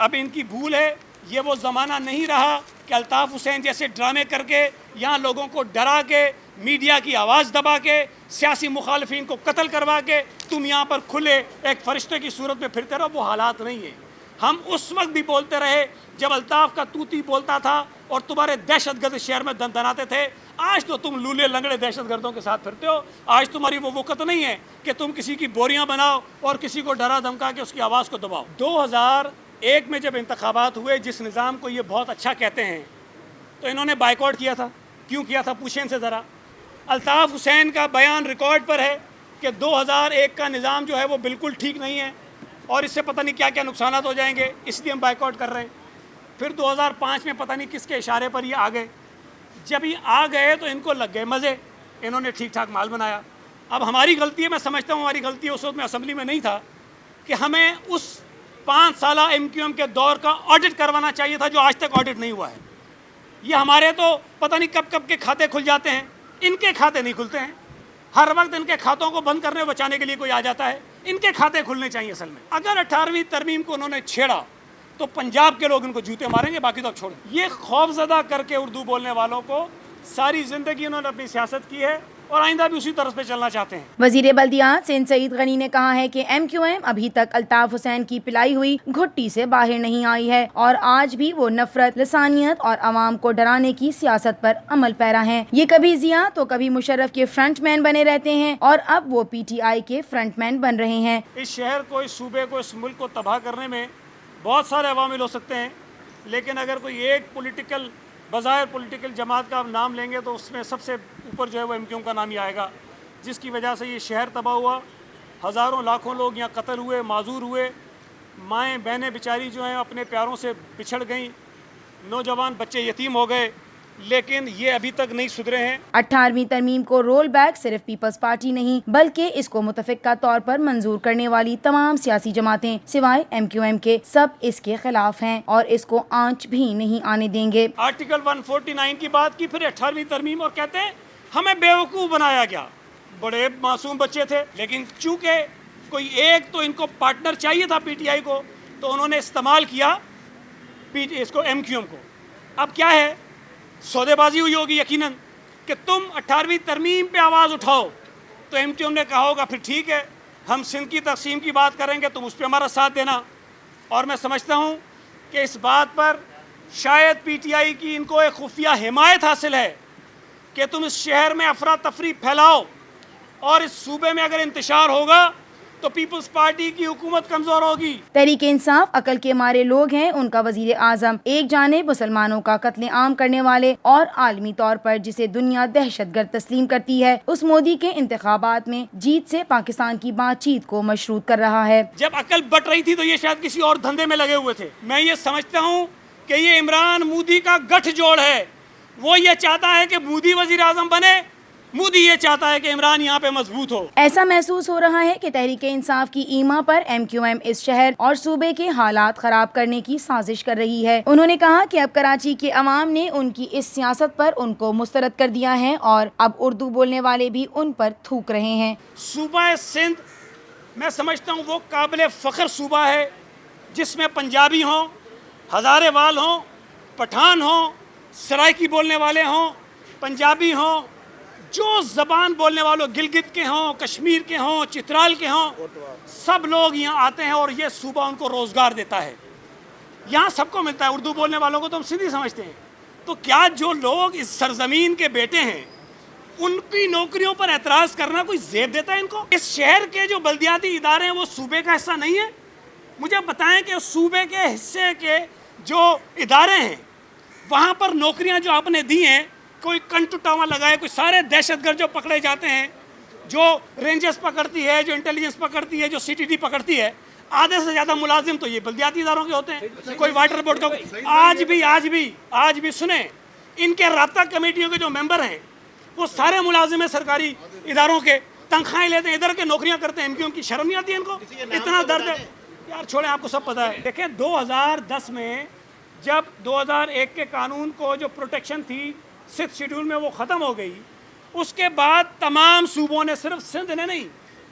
اب ان کی بھول ہے، یہ وہ زمانہ نہیں رہا کہ الطاف حسین جیسے ڈرامے کر کے یہاں لوگوں کو ڈرا کے میڈیا کی آواز دبا کے سیاسی مخالفین کو قتل کروا کے تم یہاں پر کھلے ایک فرشتے کی صورت میں پھرتے رہو. وہ حالات نہیں ہیں. ہم اس وقت بھی بولتے رہے جب الطاف کا توتی بولتا تھا اور تمہارے دہشت گرد شہر میں دندناتے تھے. آج تو تم لولے لنگڑے دہشت گردوں کے ساتھ پھرتے ہو. آج تمہاری وہ وقت نہیں ہے کہ تم کسی کی بوریاں بناؤ اور کسی کو ڈرا دھمکا کے اس کی آواز کو دباؤ. 2001 میں جب انتخابات ہوئے، جس نظام کو یہ بہت اچھا کہتے ہیں، تو انہوں نے بائیکاٹ کیا تھا. کیوں کیا تھا پوچھیں ان سے ذرا. الطاف حسین کا بیان ریکارڈ پر ہے کہ 2001 کا نظام جو ہے وہ بالکل ٹھیک نہیں ہے اور اس سے پتہ نہیں کیا کیا نقصانات ہو جائیں گے، اس لیے ہم بائیکاٹ کر رہے ہیں. پھر 2005 میں پتہ نہیں کس کے اشارے پر یہ آ گئے. جب یہ آ گئے تو ان کو لگ گئے مزے، انہوں نے ٹھیک ٹھاک مال بنایا. اب ہماری غلطی ہے، میں سمجھتا ہوں ہماری غلطی ہے، اس وقت میں اسمبلی میں نہیں تھا، کہ ہمیں اس 5 سالہ ایم کیو ایم کے دور کا آڈٹ کروانا چاہیے تھا جو آج تک آڈٹ نہیں ہوا ہے. یہ ہمارے تو پتہ نہیں کب کب کے کھاتے کھل جاتے ہیں، ان کے کھاتے نہیں کھلتے ہیں. ہر وقت ان کے کھاتوں کو بند کرنے بچانے کے لیے کوئی آ جاتا ہے. ان کے کھاتے کھلنے چاہیے اصل میں. اگر 18ویں ترمیم کو انہوں نے چھیڑا تو پنجاب کے لوگ ان کو جوتے ماریں گے، باقی تو اب چھوڑیں. یہ خوف زدہ کر کے اردو بولنے والوں کو ساری زندگی انہوں نے اپنی سیاست کی ہے اور آئندہ بھی اسی طرز پہ چلنا چاہتے ہیں. وزیر بلدیات سندھ سعید غنی نے کہا ہے کہ ایم کیو ایم ابھی تک الطاف حسین کی پلائی ہوئی گھٹی سے باہر نہیں آئی ہے اور آج بھی وہ نفرت، لسانیت اور عوام کو ڈرانے کی سیاست پر عمل پیرا ہیں. یہ کبھی ضیاء تو کبھی مشرف کے فرنٹ مین بنے رہتے ہیں اور اب وہ پی ٹی آئی کے فرنٹ مین بن رہے ہیں. اس شہر کو، اس صوبے کو، اس ملک کو تباہ کرنے میں بہت سارے عوامل ہو سکتے ہیں، لیکن اگر کوئی ایک بظاہر پولیٹیکل جماعت کا آپ نام لیں گے تو اس میں سب سے اوپر جو ہے وہ ایم کیو ایم کا نام ہی آئے گا، جس کی وجہ سے یہ شہر تباہ ہوا. ہزاروں لاکھوں لوگ یہاں قتل ہوئے، معذور ہوئے، مائیں بہنیں بیچاری جو ہیں اپنے پیاروں سے بچھڑ گئیں، نوجوان بچے یتیم ہو گئے، لیکن یہ ابھی تک نہیں سدھرے ہیں. 18ویں ترمیم کو رول بیک صرف پیپلز پارٹی نہیں بلکہ اس کو متفقہ طور پر منظور کرنے والی تمام سیاسی جماعتیں سوائے ایم کیو ایم کے سب اس کے خلاف ہیں اور اس کو آنچ بھی نہیں آنے دیں گے. آرٹیکل 149 کی بات کی، پھر 18ویں ترمیم، اور کہتے ہیں ہمیں بیوقوف بنایا گیا. بڑے معصوم بچے تھے، لیکن چونکہ کوئی ایک تو ان کو پارٹنر چاہیے تھا پی ٹی آئی کو، تو انہوں نے استعمال کیا اس کو ایم کیو ایم کو. اب کیا ہے، سودے بازی ہوئی ہوگی یقیناً کہ تم 18ویں ترمیم پہ آواز اٹھاؤ تو ایم کیو ایم نے کہا ہوگا پھر ٹھیک ہے ہم سندھ کی تقسیم کی بات کریں گے، تم اس پہ ہمارا ساتھ دینا. اور میں سمجھتا ہوں کہ اس بات پر شاید پی ٹی آئی کی ان کو ایک خفیہ حمایت حاصل ہے کہ تم اس شہر میں افراتفری پھیلاؤ اور اس صوبے میں اگر انتشار ہوگا تو پیپلز پارٹی کی حکومت کمزور ہوگی. تحریک انصاف عقل کے مارے لوگ ہیں. ان کا وزیر اعظم ایک جانب مسلمانوں کا قتل عام کرنے والے اور عالمی طور پر جسے دنیا دہشت گرد تسلیم کرتی ہے، اس مودی کے انتخابات میں جیت سے پاکستان کی بات چیت کو مشروط کر رہا ہے. جب عقل بٹ رہی تھی تو یہ شاید کسی اور دھندے میں لگے ہوئے تھے. میں یہ سمجھتا ہوں کہ یہ عمران مودی کا گٹھ جوڑ ہے. وہ یہ چاہتا ہے کہ مودی وزیر اعظم بنے، مودی یہ چاہتا ہے کہ عمران یہاں پہ مضبوط ہو. ایسا محسوس ہو رہا ہے کہ تحریک انصاف کی ایما پر ایم کیو ایم اس شہر اور صوبے کے حالات خراب کرنے کی سازش کر رہی ہے. انہوں نے کہا کہ اب کراچی کے عوام نے ان کی اس سیاست پر ان کو مسترد کر دیا ہے اور اب اردو بولنے والے بھی ان پر تھوک رہے ہیں. صوبہ سندھ میں سمجھتا ہوں وہ قابل فخر صوبہ ہے جس میں پنجابی ہوں، ہزارے وال ہوں، پٹھان ہوں، سرائکی بولنے والے ہوں، پنجابی ہوں، جو زبان بولنے والوں، گلگت کے ہوں، کشمیر کے ہوں، چترال کے ہوں، سب لوگ یہاں آتے ہیں اور یہ صوبہ ان کو روزگار دیتا ہے. یہاں سب کو ملتا ہے. اردو بولنے والوں کو تو ہم سندھی سمجھتے ہیں. تو کیا جو لوگ اس سرزمین کے بیٹے ہیں ان کی نوکریوں پر اعتراض کرنا کوئی زیب دیتا ہے ان کو؟ اس شہر کے جو بلدیاتی ادارے ہیں وہ صوبے کا حصہ نہیں ہے؟ مجھے بتائیں کہ صوبے کے حصے کے جو ادارے ہیں وہاں پر نوکریاں جو آپ نے دی ہیں، کوئی کنٹوٹاواں لگائے، کوئی سارے دہشت گرد جو پکڑے جاتے ہیں، جو رینجرز پکڑتی ہے، جو انٹیلیجنس پکڑتی ہے، جو سی ٹی ڈی پکڑتی ہے، آدھے سے زیادہ ملازم تو یہ بلدیاتی اداروں کے ہوتے ہیں. کوئی واٹر بورڈ کا آج بھی سنیں، ان کے رابطہ کمیٹیوں کے جو ممبر ہیں وہ سارے ملازم ہیں سرکاری اداروں کے، تنخواہیں لیتے ہیں، ادھر کے نوکریاں کرتے ہیں. ان کی شرم نہیں آتی ہے ان کو؟ اتنا درد ہے یار. چھوڑیں، آپ کو سب پتہ ہے. دیکھیں 2010 میں جب 2001 کے قانون کو جو پروٹیکشن تھی 6 شیڈول میں وہ ختم ہو گئی، اس کے بعد تمام صوبوں نے، صرف سندھ نے نہیں،